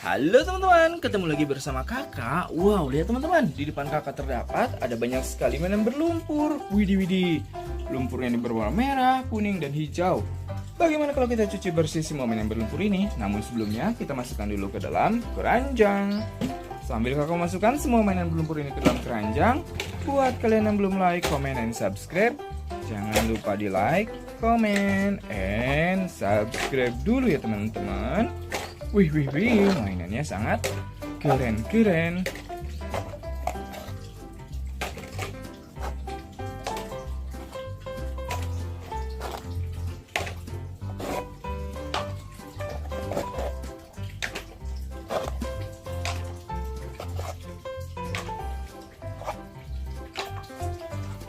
Halo teman-teman, ketemu lagi bersama kakak. Wow, lihat teman-teman, di depan kakak terdapat ada banyak sekali mainan berlumpur. Widih, lumpurnya ini berwarna merah, kuning, dan hijau. Bagaimana kalau kita cuci bersih semua mainan berlumpur ini? Namun sebelumnya kita masukkan dulu ke dalam keranjang. Sambil kakak masukkan semua mainan berlumpur ini ke dalam keranjang, buat kalian yang belum like, comment, and subscribe, jangan lupa di like, comment, and subscribe dulu ya teman-teman. Wih, mainannya sangat keren.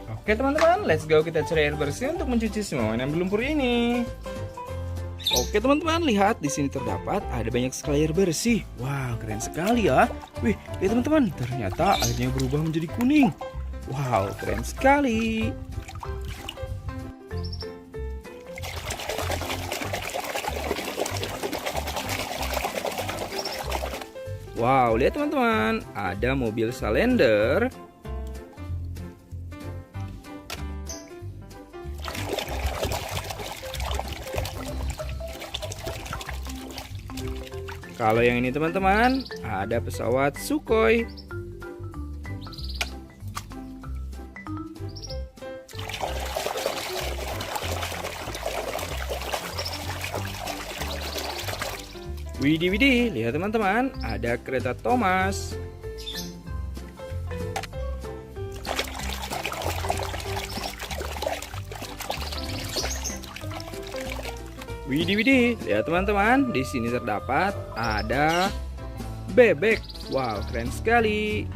Oke teman-teman, let's go, kita cari air bersih untuk mencuci semua mainan berlumpur ini. Oke teman-teman, lihat di sini terdapat ada banyak sekali air bersih. Wow, keren sekali ya. Wih, lihat teman-teman, ternyata airnya berubah menjadi kuning. Wow, keren sekali. Wow, lihat teman-teman, ada mobil salender. Kalau yang ini teman-teman, ada pesawat Sukhoi. Widih, lihat teman-teman, ada kereta Thomas. Widih, lihat teman-teman, di sini terdapat ada bebek. Wow, keren sekali.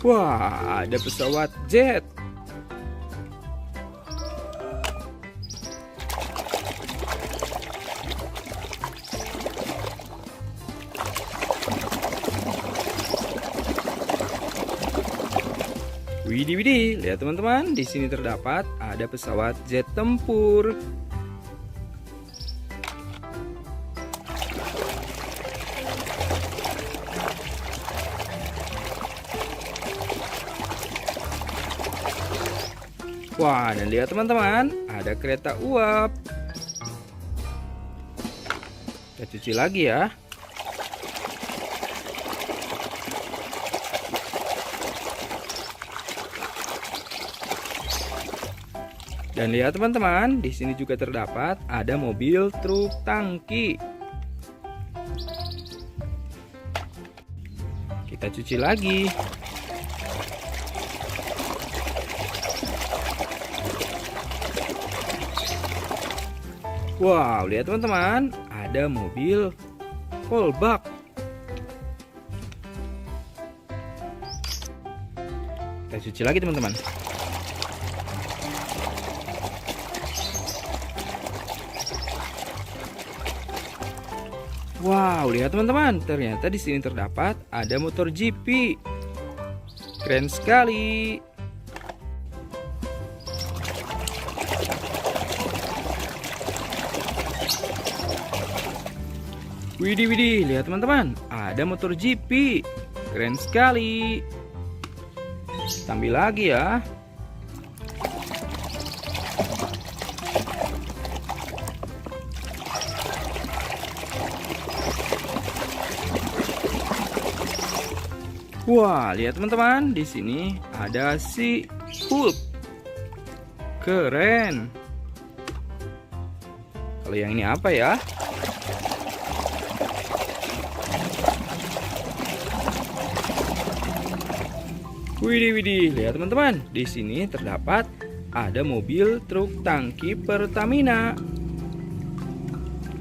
Wah, ada pesawat jet. Widih, lihat teman-teman, di sini terdapat ada pesawat jet tempur. Wah, dan lihat teman-teman, ada kereta uap. Kita cuci lagi ya. Dan lihat teman-teman, di sini juga terdapat ada mobil truk tangki. Kita cuci lagi. Wow, lihat teman-teman, ada mobil kolbak. Kita cuci lagi teman-teman. Wow, lihat teman-teman, ternyata di sini terdapat ada motor GP. Keren sekali. Widih, lihat teman-teman, ada motor GP. Keren sekali. Ambil lagi ya. Wah, lihat teman-teman, di sini ada si Hulk. Keren. Kalau yang ini apa ya? Widih, lihat teman-teman, di sini terdapat ada mobil truk tangki Pertamina.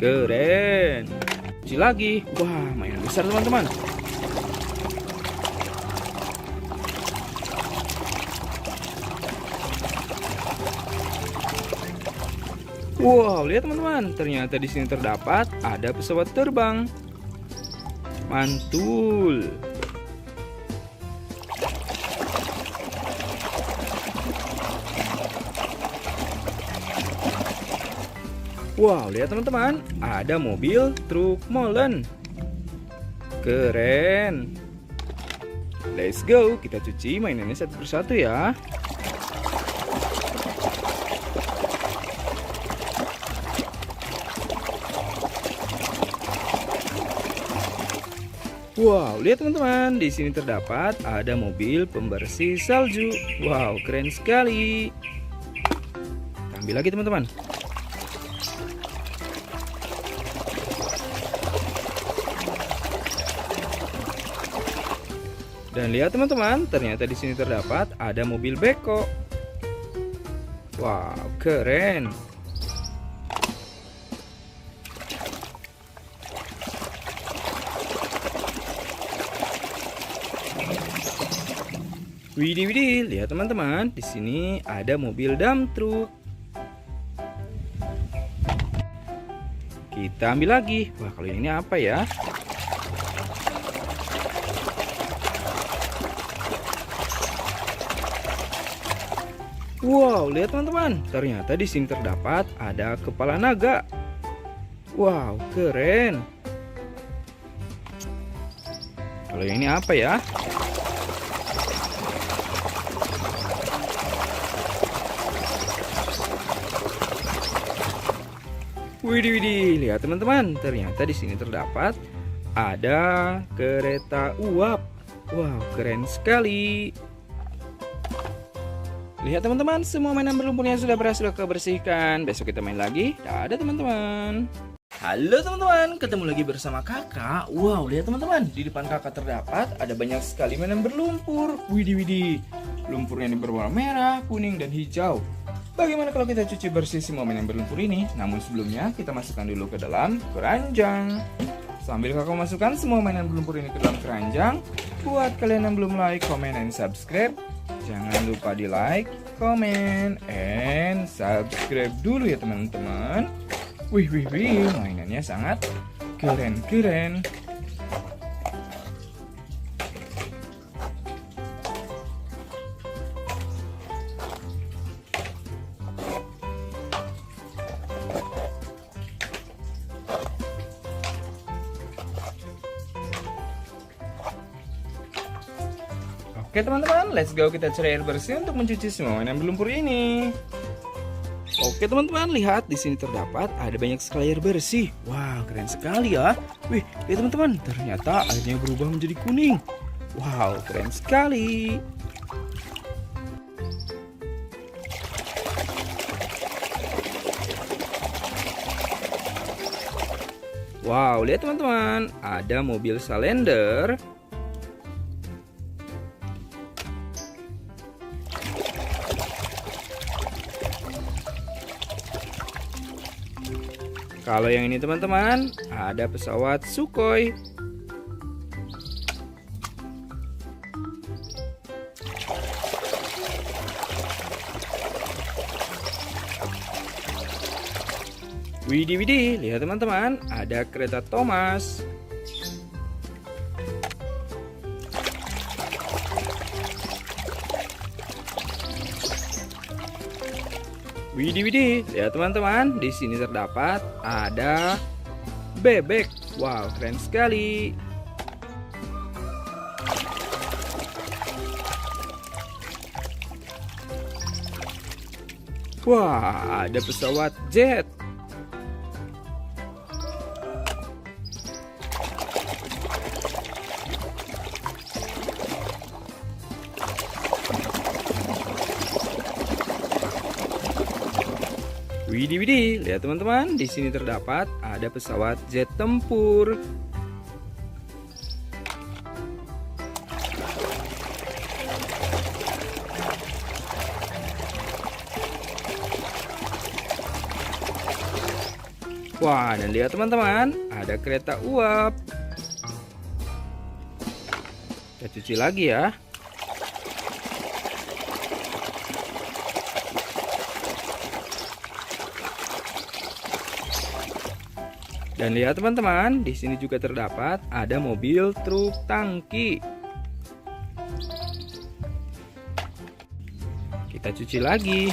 Keren. Cuci lagi. Wah, mainan besar teman-teman. Wow, lihat teman-teman, ternyata di sini terdapat ada pesawat terbang. Mantul. Wow, lihat teman-teman, ada mobil truk molen. Keren. Let's go, kita cuci mainannya satu persatu ya. Wow, lihat teman-teman, di sini terdapat ada mobil pembersih salju. Wow, keren sekali. Kita ambil lagi teman-teman. Dan lihat teman-teman, ternyata di sini terdapat ada mobil beko. Wow, keren. Widih, widih, lihat teman-teman, di sini ada mobil dump truck. Kita ambil lagi. Wah, kalau ini apa ya? Wow, lihat teman-teman, ternyata di sini terdapat ada kepala naga. Wow, keren. Kalau ini apa ya? Widih, widih, lihat teman-teman, ternyata di sini terdapat ada kereta uap. Wow, keren sekali. Lihat teman-teman, semua mainan berlumpurnya sudah berhasil kebersihkan. Besok kita main lagi. Dadah teman-teman. Halo teman-teman, ketemu lagi bersama kakak. Wow, lihat teman-teman, di depan kakak terdapat ada banyak sekali mainan berlumpur. Widih, widih, lumpurnya ini berwarna merah, kuning, dan hijau. Bagaimana kalau kita cuci bersih semua mainan berlumpur ini? Namun sebelumnya kita masukkan dulu ke dalam keranjang. Sambil kakak masukkan semua mainan berlumpur ini ke dalam keranjang, buat kalian yang belum like, comment, and subscribe, jangan lupa di like, comment, and subscribe dulu ya teman-teman. Wih, wih, wih, mainannya sangat keren-keren. Oke teman-teman, let's go, kita cari air bersih untuk mencuci semua mainan berlumpur ini. Oke teman-teman, lihat di sini terdapat ada banyak sekali air bersih. Wah, keren sekali ya. Wih, lihat teman-teman, ternyata airnya berubah menjadi kuning. Wow, keren sekali. Wow, lihat teman-teman, ada mobil salender. Kalau yang ini teman-teman, ada pesawat Sukhoi. Widih, widih, lihat teman-teman, ada kereta Thomas. Widih, widih, lihat teman-teman, di sini terdapat ada bebek. Wow, keren sekali. Wah, ada pesawat jet. Widih, widih, lihat teman-teman, di sini terdapat ada pesawat jet tempur. Wah, dan lihat teman-teman, ada kereta uap. Kita cuci lagi ya. Dan lihat teman-teman, di sini juga terdapat ada mobil truk tangki. Kita cuci lagi.